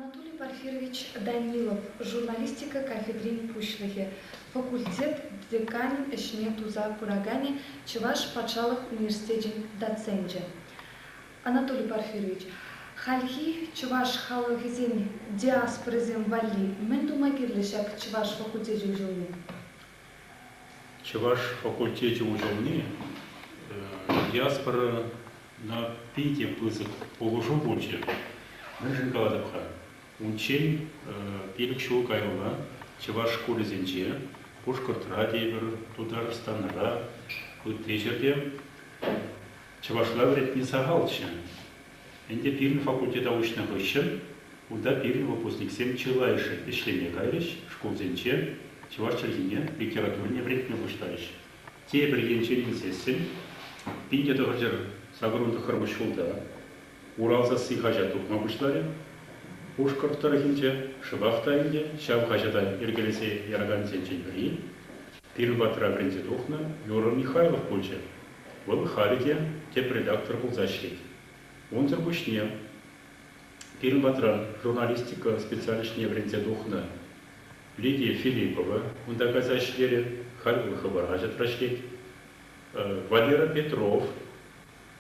Анатолий Порфирьевич Данилов, журналистика кафедрин пушлығы, факультет деканин ішіне туза пурагане Чуваш Патшалық университетин доценже. Анатолий Порфирьевич, хальхи Чуваш халыгызин диаспорызин вали, мен думагирлишак Чуваш факультете ужылны? Чуваш факультете ужылны, диаспора на пите пызык полужу больше. Мы же каладапха. Унчен пилик шул кайла, Чуваш школы зенче, пушкартра дейбер, Татарстанра, кутежерде, Чувашлар вред не сагалче. Энде пирин факультета учно гыщен, уда пирин выпускник 7 человек ишлеме кайрыш, школ зенче, Чуваш чергине литературне вред не выштарыш. Те бергенчерин сессен, пинде догажер сагрунда харбышулда, Уралза сыйхажа тухма выштаре, Пушкартаргинче, Шыбахтайнде, Шавхажада Иргелесе Яраган Сенченбери, Пирбатра Брензитухна, Юра Михайлов Пульче. В Харите теп редактор был защит. Он зарбушне. Пирбатра журналистика специалистне Брензитухна, Лидия Филиппова, он доказащили Харьковых Хабаргажат Рашлит, Валера Петров,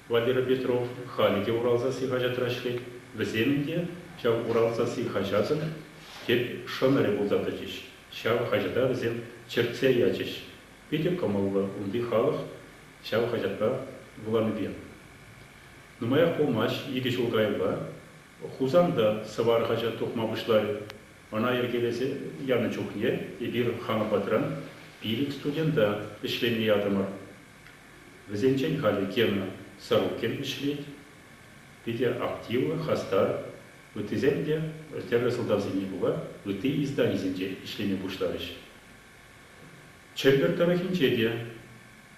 Халите Уралза Сыйхажат Рашлит, в Земле Шав Уралза Сыйхажатын, теп Шанаре был заточиш. Шав Хажада в Зем Черце ячиш. Петя Камалва, он дыхалах, Шав Хажата в Ланбе. Но моя помощь, Игиш Улгаева, Хузанда Савар Хажат Тухма вышлари, она ергелесе Яна Чухне, и бир Хана Патран, пилик студента, ишлеми ядамар. В Земчень Хали Кена Сарукин ишлит, Петя активно, хастар, в этой земле, терра солдат не было, в этой издание земле ишлеми бушларыш. Чембертарахинчеде,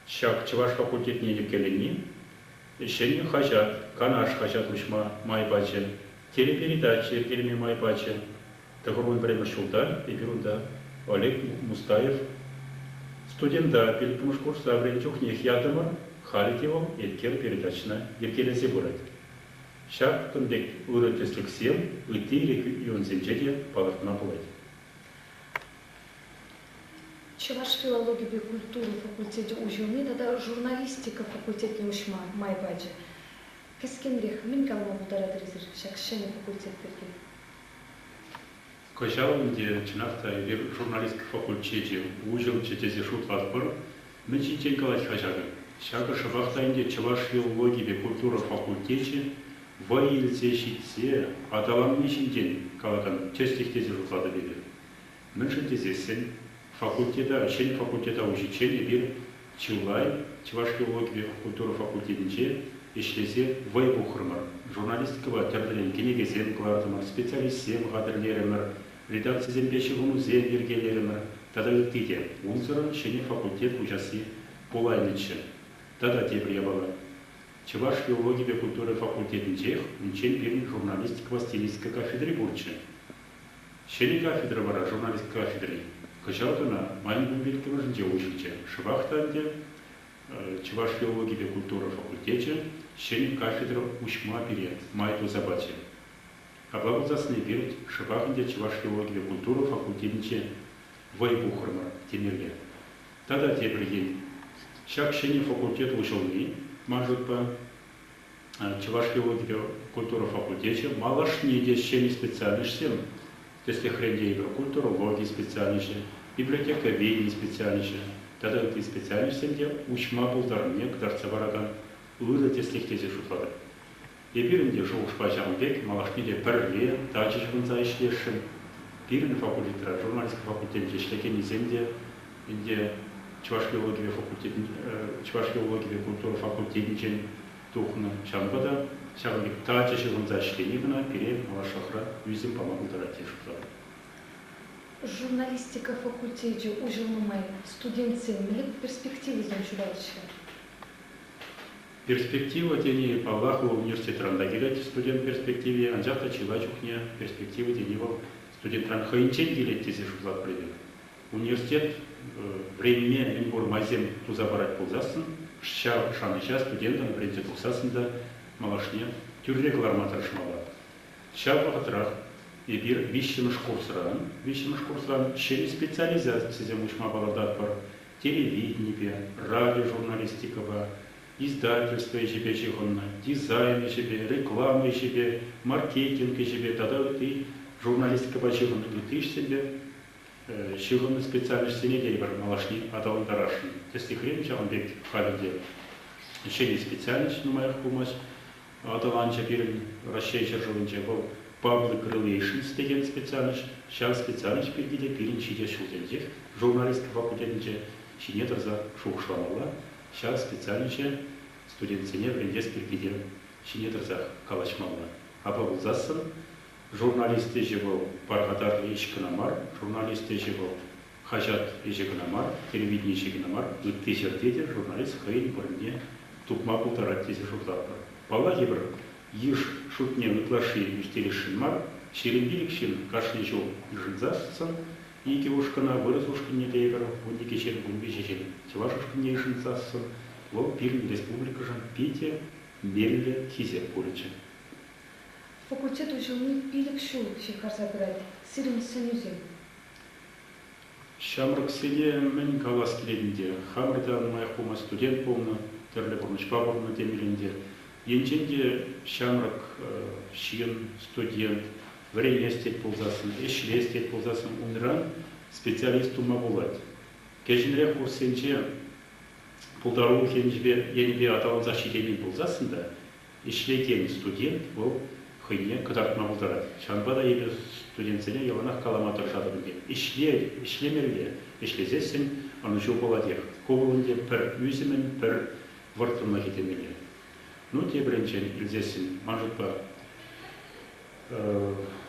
шак Чуваш факультет не келени, ищени хажат, канаш хажат ушма майбаче, телепередачи келеми майбаче, тагурун время шулдар и берунда Олег Мустаев, студента пилипмуш курса Бренчухнех ядамар, Харитевом еткер передачна еркелесе бурат. Шак тындек уротеслик сел, үтирек юнзенчеде палатна булать. Чуваш филологии и культуры факультете ужылны, тогда журналистика факультете ушма майбаджи. Кескенрех, мин калма бударадризир, шакшене факультет перки. Кошалынде чынакта журналистика факультете ужыл четезе шут вазбыр, мы читен калать хажагы. Шага Шабахтайнде Чуваш филологии и культуры факультете воилзе щитсе, аталамни шинден каладан тестих тезе жутлады беді. Міншін тезесен факультета, шен факультета учичен бир Чулай, Чуваш филологии и культуры факультетінче ишлесе вай бухырмар. Журналистикава тәрділен кенегезен кылардымар, специалистсем ғадырлерімір, редакцизен бешігуну зен ергелерімір, тада өттейде. Унзырын шене факультет учасы полайнычы. Тада тебір ябала. Чуваш филологии и культуры факультетінчех үнчен бірін журналистикава стилистика кафедры бурчы. Шене кафедра бара журналистика кафедры. Кышаутына майын бүлбелківа жынде училче. Шыбақтанде Чуваш филологии и культуры факультете шене кафедра учма берет, майту забаче. Аблагузасны берет Шыбағынде Чуваш филологии и культуры факультетінче вайбухырмар темерге. Тада тебірген. Шак шене факультет учылны, может по Чуваш филологии и культуры факультете малашне де шене специалистем, если хрендей культурологии специалисты, библиотека ведения специалисты, тогда эти специалисты где учма был дарне, кдарцевараган, выдать если хтези шутлады. И биринде жуж пачам бек, малашне де перле, дачи жгунза ишлешим, бирин факультета, журналистский факультет ишлекен земде, где Чуваш филологии и культуры факультетінчен тухны шамбада, шамбек тачи жгунза ишлегина, пере малашахра, юзем помогу дарати шутлады. Журналистика факультете ужылнымай студентсен милик перспективы зончуралычы? Перспектива тени Павлахова университет рандагилет студент перспективе, анжақта чила чухне перспектива тени был студент ранхайынчен гилет тесе шутлат придет. Университет временме инбор мазем тузабарать ползасын, шаныша студентам бренде тухсасында малашне тюррек ларматар шмала. Шав вахатрах и bir вишшемыш курсран, через специализация мушма баладат бар, телевидение, радио, журналистика бар, издательство ежебе жиғынна, дизайн ежебе, реклама ежебе, маркетинг ежебе, тогда ты журналистика бар жиғынна летишь себе, жиғынна специальностіне дей бар малашни атауын тарашын. Тесті хрен жағын бек халінде. Шене специальность нумайық болмас, аталанча бірін расшейшер жылынча бұл Public Relations деген специальность, сейчас специальность бергеде бірін шеде шылденде, журналистика факультетінде шене тұрза шуғышланала, сейчас специальность студентсене брендес бергеде шене тұрза калашмала. Апа бұл засын, журналисты же бұл парғатар ешкінамар, журналисты же бұл хажат ешкінамар, телевидение ешкінамар, өтте жердеде журналист қайын бұрынне тупма полтора тезі жұрдап бар. Бала ебір еш шутне вытлаши үстелішін мар, шеренбилік шен кашны жол жынзасын, еке ушқына вырыз ушқыне дейбір, онде кешен бұнбе жешен чылаш ушқыне жынзасын, ол Пермь республика жан Пете Мерле Тизер полечен. Факультет ужылны билік шу шекарса бірәді, сирім сөнізем. Шамрық селе мен калас келедінде, хамырдан майқума студент болны, түрлі бұрнышпа болны демелінде. Енченде шамрық шиын студент, время стет болзасын, эшле стет болзасын, унран специалист ума болады. Кежінірек курсенче пұлдару енбе атауын защитенен болзасын да, эшлеген студент бұл хыйне кыдартма болдырады. Шанбада ебе студентсене еланақ каламатыр жадырынде. Ишлемерге, ишлезесін, аны жол болады. Ковылынде пір үзімін, пір вұртынна кетемеле. Ну, те біріншен үлзесін, мажытпа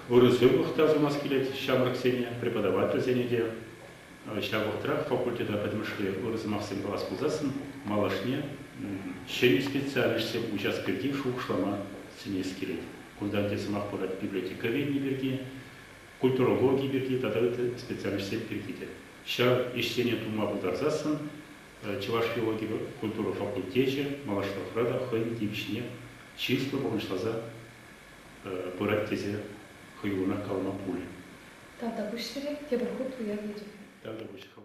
ұрызы бұқта зумас келеді, шамрық сене, преподаватель сенеде, шабықтырақ факультета подмышле ұрызы мақсын балас бұлзасын, малашне, шені специалишсе участкерге шуғышлама сенес келеді. Кундан те сымақ болады библиотека венне берге, культурология берге, тада өті специалишсе бергеде. Ша ештене тума бұлдарзасын, Чеваш филологии культуры факультете, малашлафрада, хын типичне, число помышлаза пырать тезе хыюна калма пули. Там да бушсире, те бір хут уя видео. Там да бушсире.